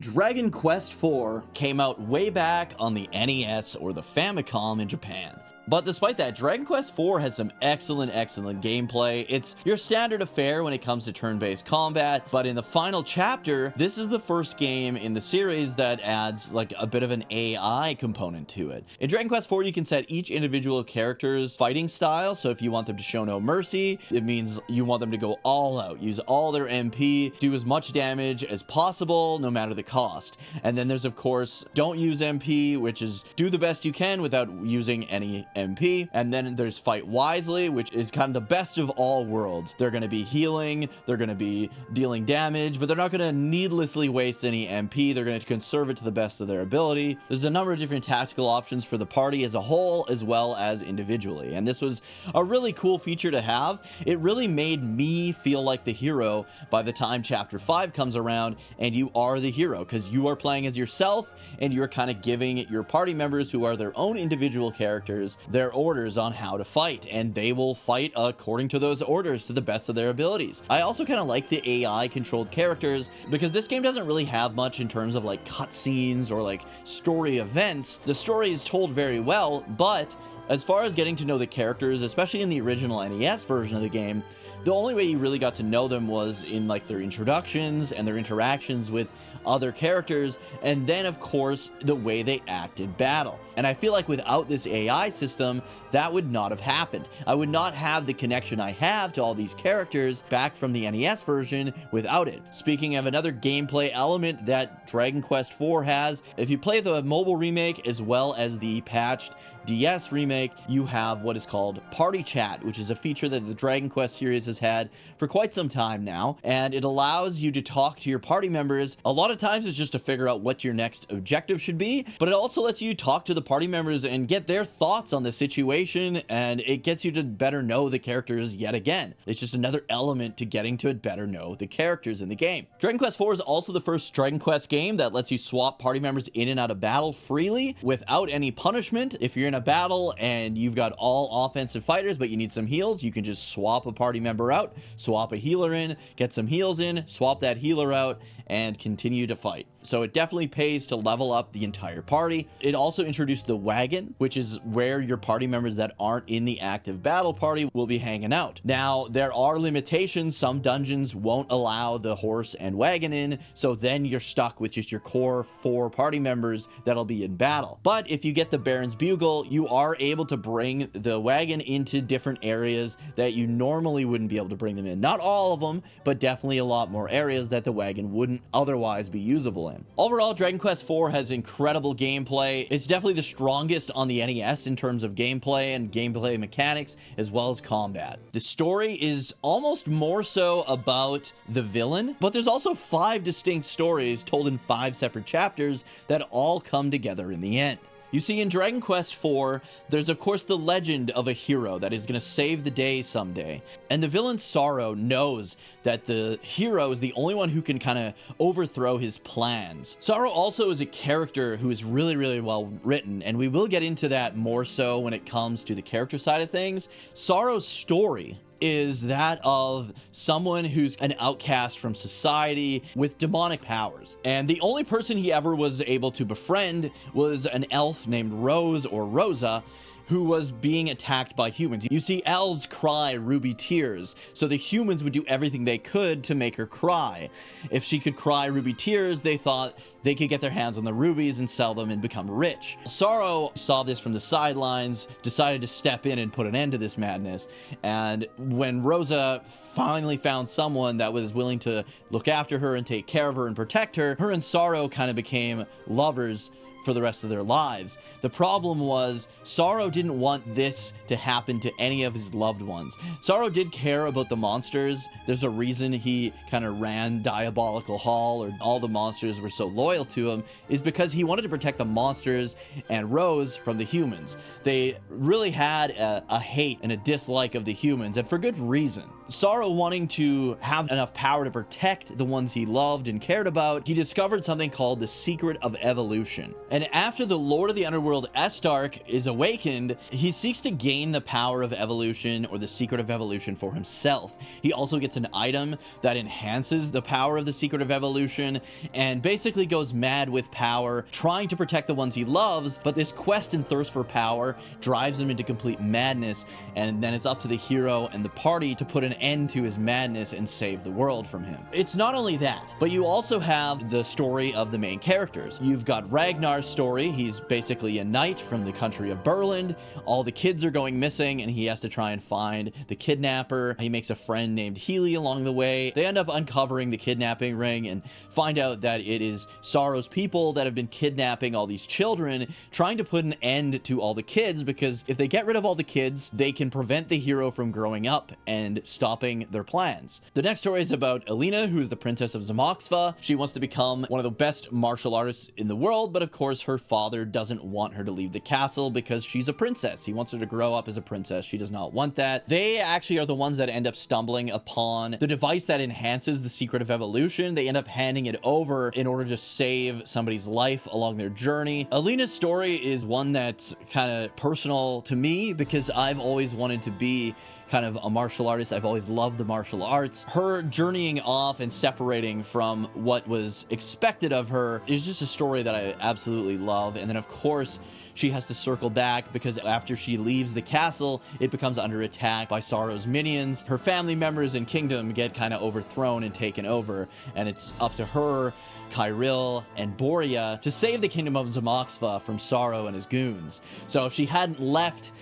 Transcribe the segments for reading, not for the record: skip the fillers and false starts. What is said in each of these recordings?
Dragon Quest IV came out way back on the NES or the Famicom in Japan. But despite that, Dragon Quest IV has some excellent gameplay. It's your standard affair when it comes to turn-based combat, but in the final chapter, this is the first game in the series that adds like a bit of an AI component to it. In Dragon Quest IV, you can set each individual character's fighting style, so if you want them to show no mercy, it means you want them to go all out, use all their MP, do as much damage as possible, no matter the cost. And then there's, of course, don't use MP, which is do the best you can without using any MP. And then there's fight wisely, which is kind of the best of all worlds. They're going to be healing, they're going to be dealing damage, but they're not going to needlessly waste any MP. They're going to conserve it to the best of their ability. There's a number of different tactical options for the party as a whole, as well as individually. And this was a really cool feature to have. It really made me feel like the hero by the time Chapter 5 comes around and you are the hero, because you are playing as yourself and you're kind of giving your party members, who are their own individual characters, their orders on how to fight, and they will fight according to those orders to the best of their abilities. I also kind of like the AI controlled characters, because this game doesn't really have much in terms of like cutscenes or like story events. The story is told very well, but as far as getting to know the characters, especially in the original NES version of the game, the only way you really got to know them was in like their introductions and their interactions with other characters, and then of course the way they act in battle. And I feel like without this AI system, that would not have happened. I would not have the connection I have to all these characters back from the NES version without it. Speaking of another gameplay element that Dragon Quest IV has, if you play the mobile remake as well as the patched DS remake, you have what is called Party Chat, which is a feature that the Dragon Quest series has had for quite some time now, and it allows you to talk to your party members. A lot of times it's just to figure out what your next objective should be, but it also lets you talk to the party members and get their thoughts on the situation, and it gets you to better know the characters yet again. It's just another element to getting to better know the characters in the game. Dragon Quest IV is also the first Dragon Quest game that lets you swap party members in and out of battle freely without any punishment. If you're in a battle and you've got all offensive fighters but you need some heals, you can just swap a party member out, swap a healer in, get some heals in, swap that healer out, and continue to fight. So it definitely pays to level up the entire party. It also introduced the wagon, which is where your party members that aren't in the active battle party will be hanging out. Now, there are limitations. Some dungeons won't allow the horse and wagon in, so then you're stuck with just your core 4 party members that'll be in battle. But if you get the Baron's Bugle, you are able to bring the wagon into different areas that you normally wouldn't be able to bring them in. Not all of them, but definitely a lot more areas that the wagon wouldn't otherwise be usable in. Overall, Dragon Quest IV has incredible gameplay. It's definitely the strongest on the NES in terms of gameplay and gameplay mechanics, as well as combat. The story is almost more so about the villain, but there's also 5 distinct stories told in 5 separate chapters that all come together in the end. You see, in Dragon Quest IV, there's of course the legend of a hero that is going to save the day someday. And the villain Sorrow knows that the hero is the only one who can kind of overthrow his plans. Sorrow also is a character who is really well written, and we will get into that more so when it comes to the character side of things. Sorrow's story is that of someone who's an outcast from society with demonic powers. And the only person he ever was able to befriend was an elf named Rose, or Rosa, who was being attacked by humans. You see, elves cry ruby tears, so the humans would do everything they could to make her cry. If she could cry ruby tears, they thought they could get their hands on the rubies and sell them and become rich. Sorrow saw this from the sidelines, decided to step in and put an end to this madness, and when Rosa finally found someone that was willing to look after her and take care of her and protect her, her and Sorrow kind of became lovers for the rest of their lives. The problem was Sorrow didn't want this to happen to any of his loved ones. Sorrow did care about the monsters. There's a reason he kind of ran Diabolical Hall, or all the monsters were so loyal to him, is because he wanted to protect the monsters and Rose from the humans. They really had a hate and a dislike of the humans, and for good reason. Sorrow wanting to have enough power to protect the ones he loved and cared about, he discovered something called the Secret of Evolution. And after the Lord of the Underworld Estark is awakened, he seeks to gain the power of evolution, or the Secret of Evolution, for himself. He also gets an item that enhances the power of the Secret of Evolution, and basically goes mad with power, trying to protect the ones he loves, but this quest and thirst for power drives him into complete madness, and then it's up to the hero and the party to put an end to his madness and save the world from him. It's not only that, but you also have the story of the main characters. You've got Ragnar's story. He's basically a knight from the country of Berland. All the kids are going missing, and he has to try and find the kidnapper. He makes a friend named Healy along the way. They end up uncovering the kidnapping ring and find out that it is Sorrow's people that have been kidnapping all these children, trying to put an end to all the kids, because if they get rid of all the kids, they can prevent the hero from growing up and stopping their plans. The next story is about Alina, who is the princess of Zamoxva. She wants to become one of the best martial artists in the world, but of course her father doesn't want her to leave the castle because she's a princess. He wants her to grow up as a princess. She does not want that. They actually are the ones that end up stumbling upon the device that enhances the Secret of Evolution. They end up handing it over in order to save somebody's life along their journey. Alina's story is one that's kind of personal to me because I've always wanted to be kind of a martial artist. I've always loved the martial arts. Her journeying off and separating from what was expected of her is just a story that I absolutely love. And then of course, she has to circle back because after she leaves the castle, it becomes under attack by Sorrow's minions. Her family members and kingdom get kind of overthrown and taken over, and it's up to her, Kyril, and Borea to save the kingdom of Zamoxva from Sorrow and his goons. So if she hadn't left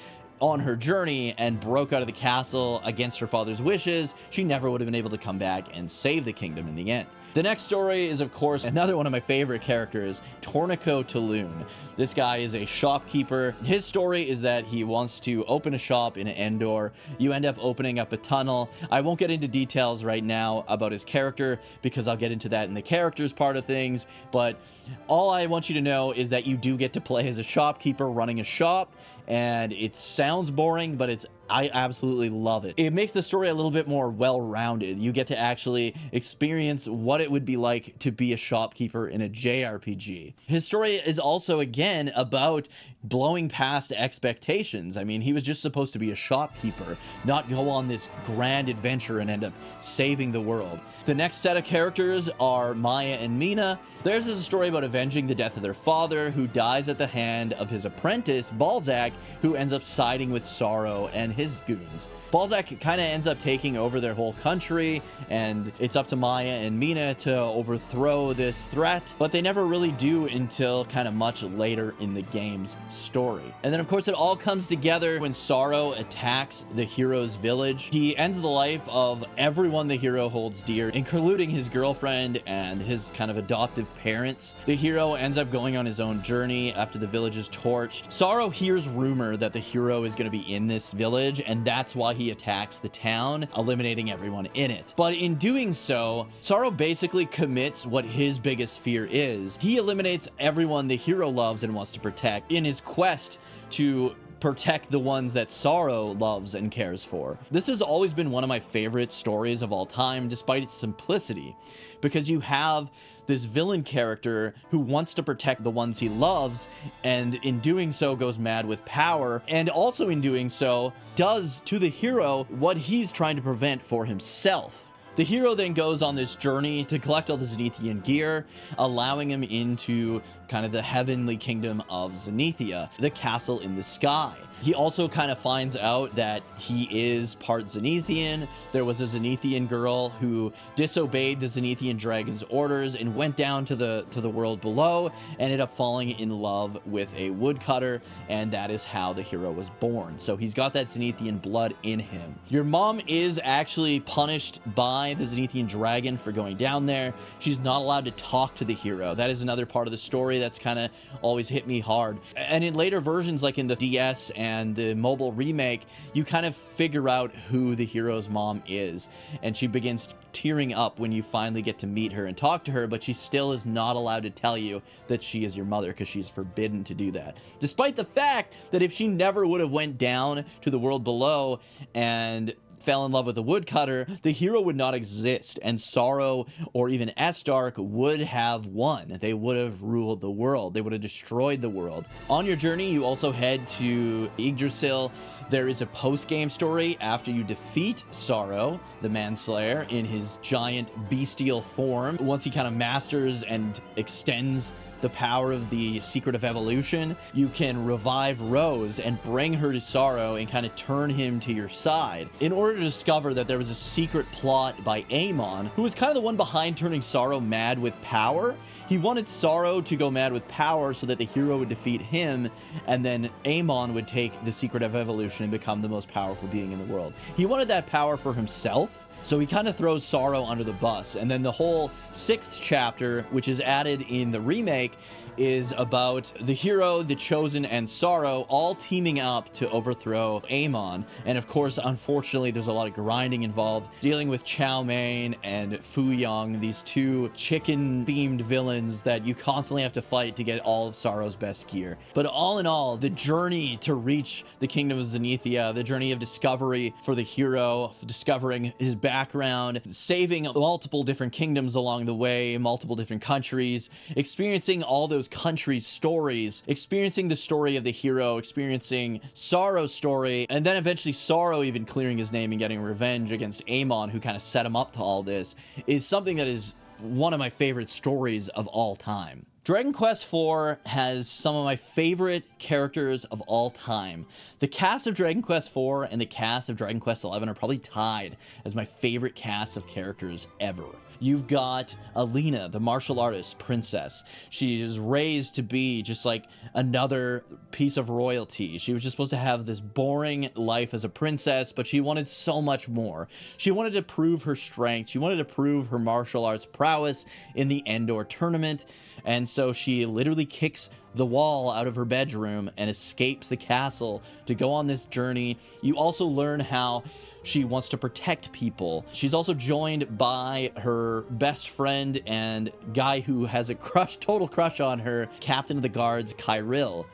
on her journey and broke out of the castle against her father's wishes, she never would have been able to come back and save the kingdom in the end. The next story is, of course, another one of my favorite characters, Tornico Taloon. This guy is a shopkeeper. His story is that he wants to open a shop in Endor. You end up opening up a tunnel. I won't get into details right now about his character because I'll get into that in the characters part of things, but all I want you to know is that you do get to play as a shopkeeper running a shop, and it sounds boring, but I absolutely love it. It makes the story a little bit more well-rounded. You get to actually experience what it would be like to be a shopkeeper in a JRPG. His story is also, again, about blowing past expectations. I mean, he was just supposed to be a shopkeeper, not go on this grand adventure and end up saving the world. The next set of characters are Maya and Mina. Theirs is a story about avenging the death of their father, who dies at the hand of his apprentice, Balzac, who ends up siding with Sorrow and his goons. Balzac kind of ends up taking over their whole country, and it's up to Maya and Mina to overthrow this threat, but they never really do until kind of much later in the game's story. And then of course it all comes together when Sorrow attacks the hero's village. He ends the life of everyone the hero holds dear, including his girlfriend and his kind of adoptive parents. The hero ends up going on his own journey after the village is torched. Sorrow hears rumor that the hero is going to be in this village, and that's why he attacks the town, eliminating everyone in it. But in doing so, Sorrow basically commits what his biggest fear is. He eliminates everyone the hero loves and wants to protect in his quest to protect the ones that Sorrow loves and cares for. This has always been one of my favorite stories of all time, despite its simplicity, because you have this villain character who wants to protect the ones he loves, and in doing so goes mad with power, and also in doing so does to the hero what he's trying to prevent for himself. The hero then goes on this journey to collect all the Zenithian gear, allowing him into kind of the heavenly kingdom of Zenithia, the castle in the sky. He also kind of finds out that he is part Zenithian. There was a Zenithian girl who disobeyed the Zenithian dragon's orders and went down to the world below, ended up falling in love with a woodcutter, and that is how the hero was born. So he's got that Zenithian blood in him. Your mom is actually punished by the Zenithian dragon for going down there. She's not allowed to talk to the hero. That is another part of the story that's kind of always hit me hard. And in later versions, like in the DS and the mobile remake, you kind of figure out who the hero's mom is, and she begins tearing up when you finally get to meet her and talk to her, but she still is not allowed to tell you that she is your mother because she's forbidden to do that. Despite the fact that if she never would have went down to the world below and fell in love with a woodcutter, the hero would not exist, and Sorrow or even Estark would have won. They would have ruled the world. They would have destroyed the world. On your journey, you also head to Yggdrasil. There is a post-game story after you defeat Sorrow, the Manslayer, in his giant bestial form. Once he kind of masters and extends the power of the secret of evolution, you can revive Rose and bring her to Sorrow and kind of turn him to your side. In order to discover that there was a secret plot by Amon, who was kind of the one behind turning Sorrow mad with power. He wanted Sorrow to go mad with power so that the hero would defeat him, and then Amon would take the secret of evolution and become the most powerful being in the world. He wanted that power for himself, so he kind of throws Sorrow under the bus. And then the whole 6th chapter, which is added in the remake, is about the hero, the Chosen, and Sorrow all teaming up to overthrow Amon. And of course, unfortunately, there's a lot of grinding involved, dealing with Chow Mein and Fu Yong, these two chicken-themed villains that you constantly have to fight to get all of Sorrow's best gear. But all in all, the journey to reach the Kingdom of Zenithia, the journey of discovery for the hero, discovering his background, saving multiple different kingdoms along the way, multiple different countries, experiencing all those countries' stories, experiencing the story of the hero, experiencing Sorrow's story, and then eventually Sorrow even clearing his name and getting revenge against Amon, who kind of set him up to all this, is something that is one of my favorite stories of all time. Dragon Quest IV has some of my favorite characters of all time. The cast of Dragon Quest IV and the cast of Dragon Quest XI are probably tied as my favorite cast of characters ever. You've got Alina, the martial artist princess. She is raised to be just like another piece of royalty. She was just supposed to have this boring life as a princess, but she wanted so much more. She wanted to prove her strength. She wanted to prove her martial arts prowess in the Endor tournament. And so she literally kicks the wall out of her bedroom and escapes the castle to go on this journey. You also learn how she wants to protect people. She's also joined by her best friend and guy who has a total crush on her, Captain of the Guards, Kyril.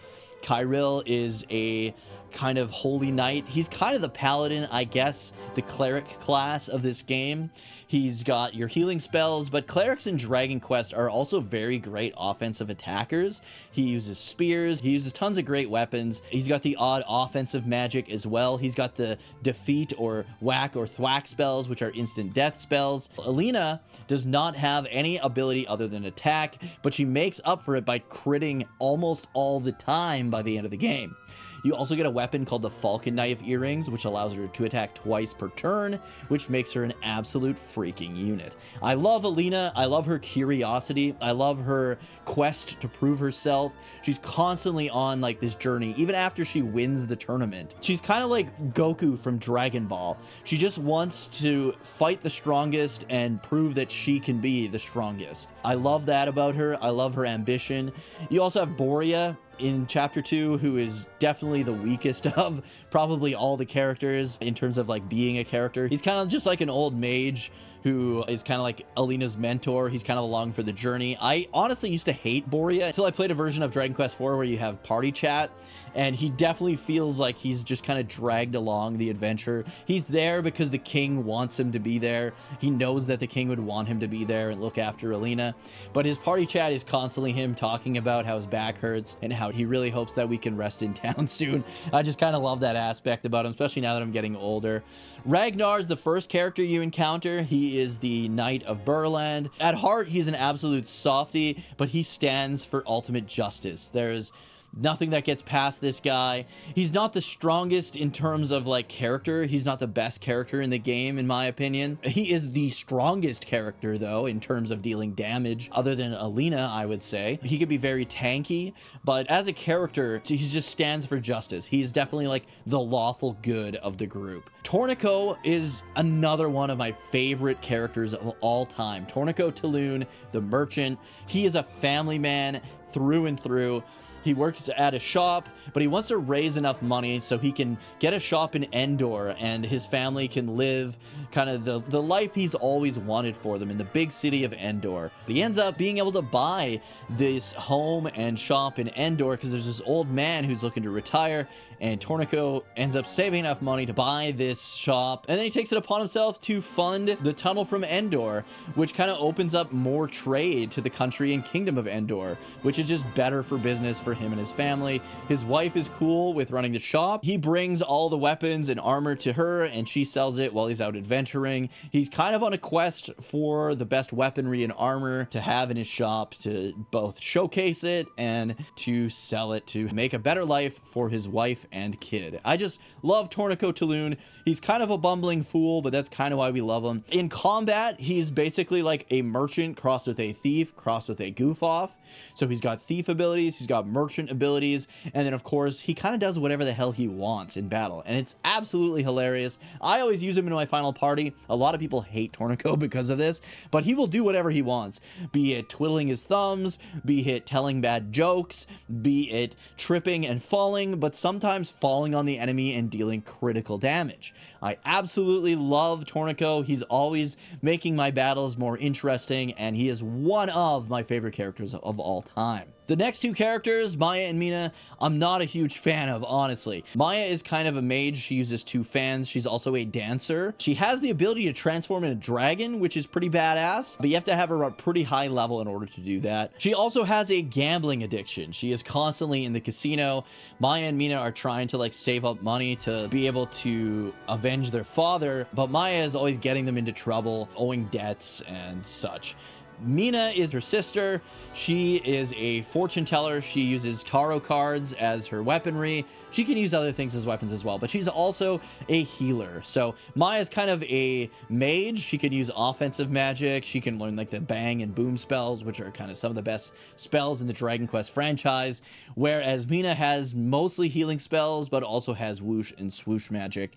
Kyril is a kind of holy knight. He's kind of the paladin, I guess, the cleric class of this game. He's got your healing spells, but clerics in Dragon Quest are also very great offensive attackers. He uses spears, he uses tons of great weapons. He's got the odd offensive magic as well. He's got the defeat or whack or thwack spells, which are instant death spells. Alina does not have any ability other than attack, but she makes up for it by critting almost all the time by the end of the game. You also get a weapon called the Falcon Knife Earrings, which allows her to attack twice per turn, which makes her an absolute freaking unit. I love Alina. I love her curiosity. I love her quest to prove herself. She's constantly on like this journey, even after she wins the tournament. She's kind of like Goku from Dragon Ball. She just wants to fight the strongest and prove that she can be the strongest. I love that about her. I love her ambition. You also have Boria in chapter 2, who is definitely the weakest of probably all the characters in terms of like being a character. He's kind of just like an old mage who is kind of like Alina's mentor. He's kind of along for the journey. I honestly used to hate Boria until I played a version of Dragon Quest IV where you have party chat, and he definitely feels like he's just kind of dragged along the adventure. He's there because the king wants him to be there. He knows that the king would want him to be there and look after Alina, but his party chat is constantly him talking about how his back hurts and how he really hopes that we can rest in town soon. I just kind of love that aspect about him, especially now that I'm getting older. Ragnar is the first character you encounter. He is the Knight of Burland. At heart, he's an absolute softie, but he stands for ultimate justice. There's nothing that gets past this guy. He's not the strongest in terms of like character. He's not the best character in the game, in my opinion. He is the strongest character though, in terms of dealing damage, other than Alina, I would say. He could be very tanky, but as a character, he just stands for justice. He's definitely like the lawful good of the group. Tornico is another one of my favorite characters of all time. Tornico Taloon, the merchant. He is a family man through and through. He works at a shop, but he wants to raise enough money so he can get a shop in Endor and his family can live kind of the life he's always wanted for them in the big city of Endor. But he ends up being able to buy this home and shop in Endor because there's this old man who's looking to retire, and Torneko ends up saving enough money to buy this shop, and then he takes it upon himself to fund the tunnel from Endor, which kind of opens up more trade to the country and kingdom of Endor, which is just better for business for him and his family. His wife is cool with running the shop. He brings all the weapons and armor to her, and she sells it while he's out adventuring. He's kind of on a quest for the best weaponry and armor to have in his shop, to both showcase it and to sell it to make a better life for his wife and kid. I just love Torneko Taloon. He's kind of a bumbling fool, but that's kind of why we love him. In combat, he's basically like a merchant crossed with a thief, crossed with a goof off. So he's got thief abilities, he's got merchant abilities, and then of course he kind of does whatever the hell he wants in battle, and it's absolutely hilarious. I always use him in my final party. A lot of people hate Torneko because of this, but he will do whatever he wants, be it twiddling his thumbs, be it telling bad jokes, be it tripping and falling, but sometimes falling on the enemy and dealing critical damage. I absolutely love Torneko. He's always making my battles more interesting, and he is one of my favorite characters of all time. The next two characters, Maya and Mina, I'm not a huge fan of, honestly. Maya is kind of a mage. She uses two fans. She's also a dancer. She has the ability to transform into a dragon, which is pretty badass, but you have to have her at a pretty high level in order to do that. She also has a gambling addiction. She is constantly in the casino. Maya and Mina are trying to like save up money to be able to avenge their father, but Maya is always getting them into trouble, owing debts and such. Mina is her sister. She is a fortune teller. She uses tarot cards as her weaponry. She can use other things as weapons as well, but she's also a healer. So Maya's kind of a mage. She can use offensive magic. She can learn like the bang and boom spells, which are kind of some of the best spells in the Dragon Quest franchise, whereas Mina has mostly healing spells, but also has whoosh and swoosh magic.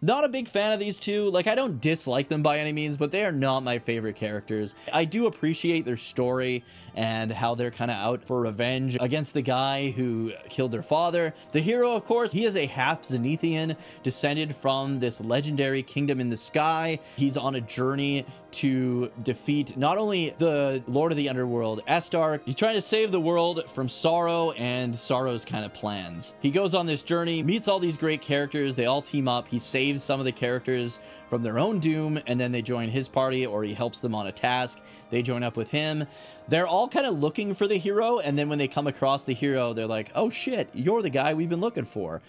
Not a big fan of these two. Like, I don't dislike them by any means, but they are not my favorite characters. I do appreciate their story and how they're kind of out for revenge against the guy who killed their father. The hero, of course, he is a half Zenithian, descended from this legendary kingdom in the sky. He's on a journey to defeat not only the Lord of the Underworld, Estark, he's trying to save the world from Sorrow and Sorrow's kind of plans. He goes on this journey, meets all these great characters, they all team up, he saves some of the characters from their own doom, and then they join his party, or he helps them on a task, they join up with him. They're all kind of looking for the hero, and then when they come across the hero, they're like, oh shit, you're the guy we've been looking for.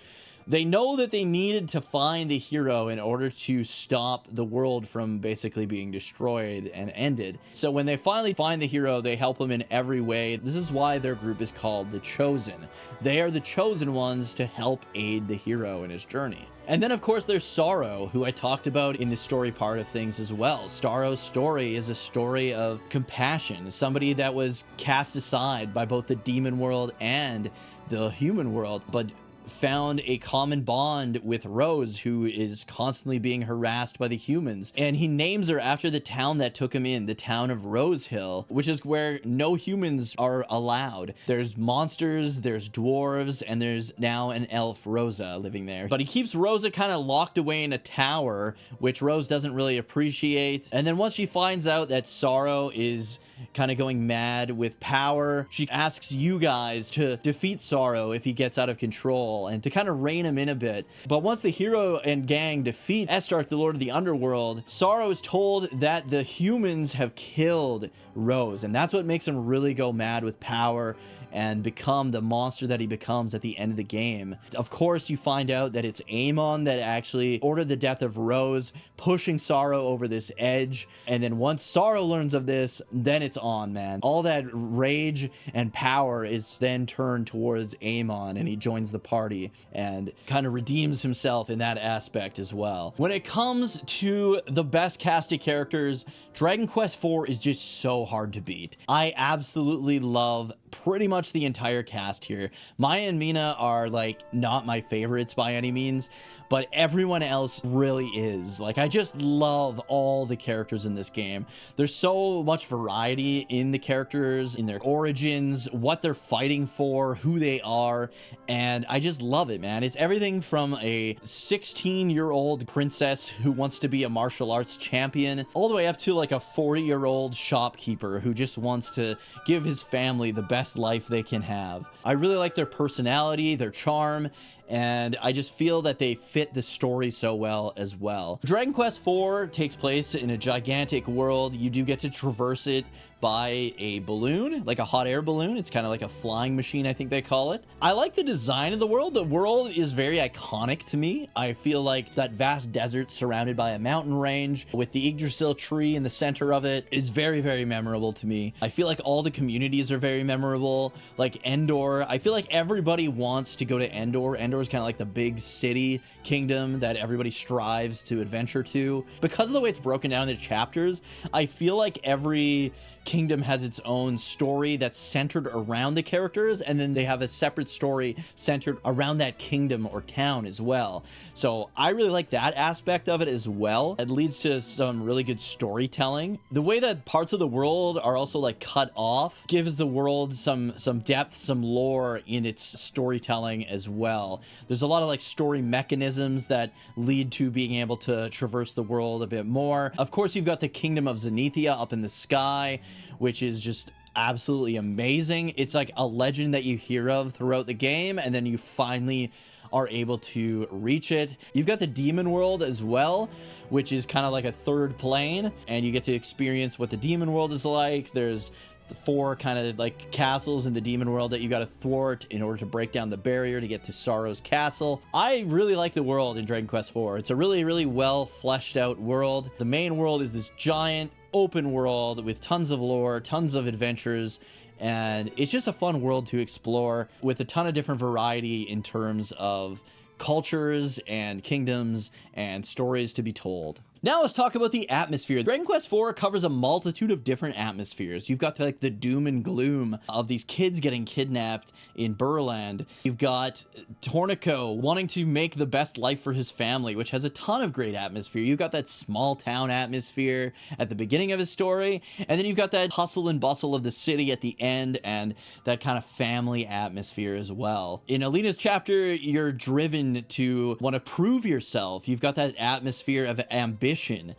They know that they needed to find the hero in order to stop the world from basically being destroyed and ended. So when they finally find the hero, they help him in every way. This is why their group is called the Chosen. They are the chosen ones to help aid the hero in his journey. And then, of course, there's Sorrow, who I talked about in the story part of things as well. Sorrow's story is a story of compassion, somebody that was cast aside by both the demon world and the human world, but found a common bond with Rose, who is constantly being harassed by the humans, and he names her after the town that took him in, the town of Rosehill, which is where no humans are allowed. There's monsters, there's dwarves, and there's now an elf, Rosa, living there. But he keeps Rosa kind of locked away in a tower, which Rose doesn't really appreciate. And then once she finds out that Sorrow is kind of going mad with power, she asks you guys to defeat Sorrow if he gets out of control and to kind of rein him in a bit. But once the hero and gang defeat Estark, the Lord of the Underworld, Sorrow is told that the humans have killed Rose, and that's what makes him really go mad with power and become the monster that he becomes at the end of the game. Of course, you find out that it's Amon that actually ordered the death of Rose, pushing Sorrow over this edge. And then once Sorrow learns of this, then it's on, man. All that rage and power is then turned towards Amon, and he joins the party and kind of redeems himself in that aspect as well. When it comes to the best casted characters, Dragon Quest IV is just so hard to beat. I absolutely love pretty much the entire cast here. Maya and Mina are like not my favorites by any means, but everyone else really is. Like, I just love all the characters in this game. There's so much variety in the characters, in their origins, what they're fighting for, who they are, and I just love it, man. It's everything from a 16-year-old princess who wants to be a martial arts champion, all the way up to like a 40-year-old shopkeeper who just wants to give his family the best life they can have. I really like their personality, their charm, and I just feel that they fit the story so well as well. Dragon Quest IV takes place in a gigantic world. You do get to traverse it by a balloon, like a hot air balloon. It's kind of like a flying machine, I think they call it. I like the design of the world. The world is very iconic to me. I feel like that vast desert surrounded by a mountain range with the Yggdrasil tree in the center of it is very, very memorable to me. I feel like all the communities are very memorable. Like Endor, I feel like everybody wants to go to Endor. Endor is kind of like the big city kingdom that everybody strives to adventure to. Because of the way it's broken down into chapters, I feel like every kingdom has its own story that's centered around the characters, and then they have a separate story centered around that kingdom or town as well. So I really like that aspect of it as well. It leads to some really good storytelling. The way that parts of the world are also like cut off gives the world some depth, some lore in its storytelling as well. There's a lot of like story mechanisms that lead to being able to traverse the world a bit more. Of course, you've got the kingdom of Zenithia up in the sky, which is just absolutely amazing. It's like a legend that you hear of throughout the game, and then you finally are able to reach it. You've got the demon world as well, which is kind of like a third plane, and you get to experience what the demon world is like. There's 4 kind of like castles in the demon world that you got to thwart in order to break down the barrier to get to Sorrow's castle. I really like the world in Dragon Quest IV. It's a really, really well fleshed out world. The main world is this giant open world with tons of lore, tons of adventures, and it's just a fun world to explore with a ton of different variety in terms of cultures and kingdoms and stories to be told. Now let's talk about the atmosphere. Dragon Quest IV covers a multitude of different atmospheres. You've got like the doom and gloom of these kids getting kidnapped in Burland. You've got Tornico wanting to make the best life for his family, which has a ton of great atmosphere. You've got that small town atmosphere at the beginning of his story, and then you've got that hustle and bustle of the city at the end, and that kind of family atmosphere as well. In Alina's chapter, you're driven to want to prove yourself. You've got that atmosphere of ambition.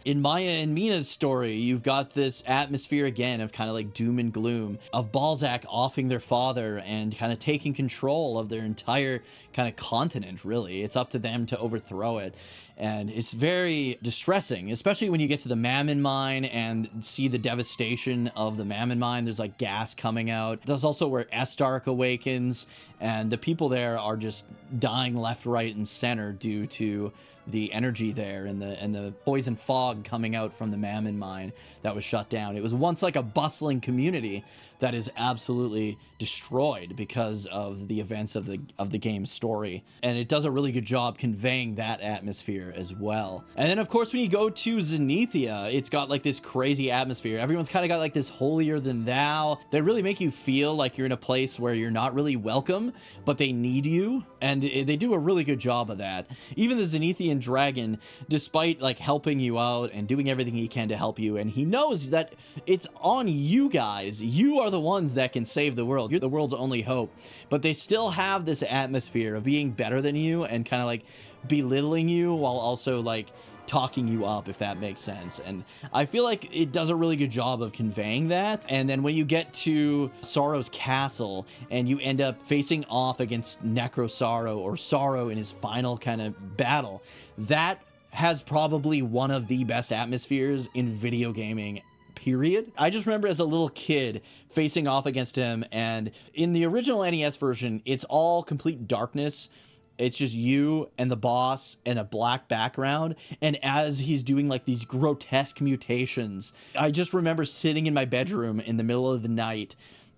In Maya and Mina's story, you've got this atmosphere again of kind of like doom and gloom, of Balzac offing their father and kind of taking control of their entire kind of continent, really. It's up to them to overthrow it. And it's very distressing, especially when you get to the Mammon Mine and see the devastation of the Mammon Mine. There's like gas coming out. That's also where Estark awakens, and the people there are just dying left, right, and center due to the energy there and the poison fog coming out from the Mammon Mine that was shut down. It was once like a bustling community that is absolutely destroyed because of the events of the game's story, and it does a really good job conveying that atmosphere as well. And then of course when you go to Zenithia, it's got like this crazy atmosphere. Everyone's kind of got like this holier than thou. They really make you feel like you're in a place where you're not really welcome, but they need you, and they do a really good job of that. Even the Zenithian dragon, despite like helping you out and doing everything he can to help you, and he knows that it's on you guys. You are the ones that can save the world. You're the world's only hope. But they still have this atmosphere of being better than you and kind of like belittling you while also like talking you up, if that makes sense. And I feel like it does a really good job of conveying that. And then when you get to Sorrow's castle and you end up facing off against Necro Sorrow, or Sorrow in his final kind of battle, that has probably one of the best atmospheres in video gaming, period. I just remember as a little kid facing off against him, and in the original NES version, it's all complete darkness. It's just you and the boss and a black background. And as he's doing like these grotesque mutations, I just remember sitting in my bedroom in the middle of the night,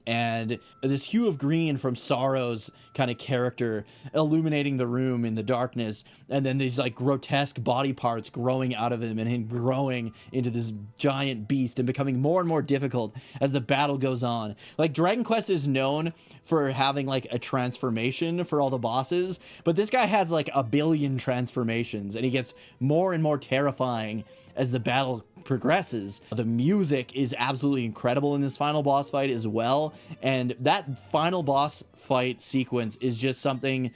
and this hue of green from Sorrow's kind of character illuminating the room in the darkness, and then these like grotesque body parts growing out of him and him growing into this giant beast and becoming more and more difficult as the battle goes on. Like Dragon Quest is known for having like a transformation for all the bosses, but this guy has like a billion transformations, and he gets more and more terrifying as the battle progresses. The music is absolutely incredible in this final boss fight as well, and that final boss fight sequence is just something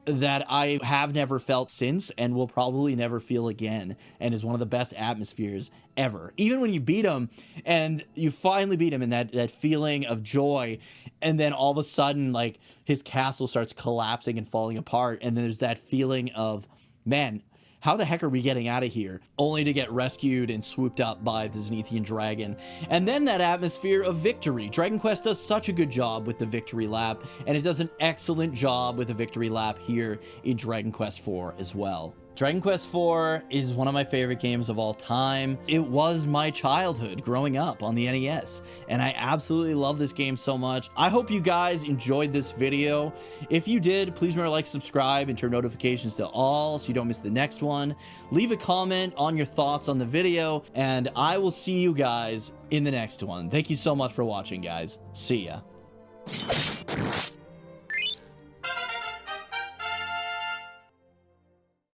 that I have never felt since and will probably never feel again, and is one of the best atmospheres ever. Even when you beat him and you finally beat him, and that feeling of joy, And then all of a sudden, like, his castle starts collapsing and falling apart. And then there's that feeling of, man, how the heck are we getting out of here? Only to get rescued and swooped up by the Zenithian dragon. And then that atmosphere of victory. Dragon Quest does such a good job with the victory lap, and it does an excellent job with the victory lap here in Dragon Quest IV as well. Dragon Quest IV is one of my favorite games of all time. It was my childhood growing up on the NES, and I absolutely love this game so much. I hope you guys enjoyed this video. If you did, please remember to like, subscribe, and turn notifications to all so you don't miss the next one. Leave a comment on your thoughts on the video, and I will see you guys in the next one. Thank you so much for watching, guys. See ya.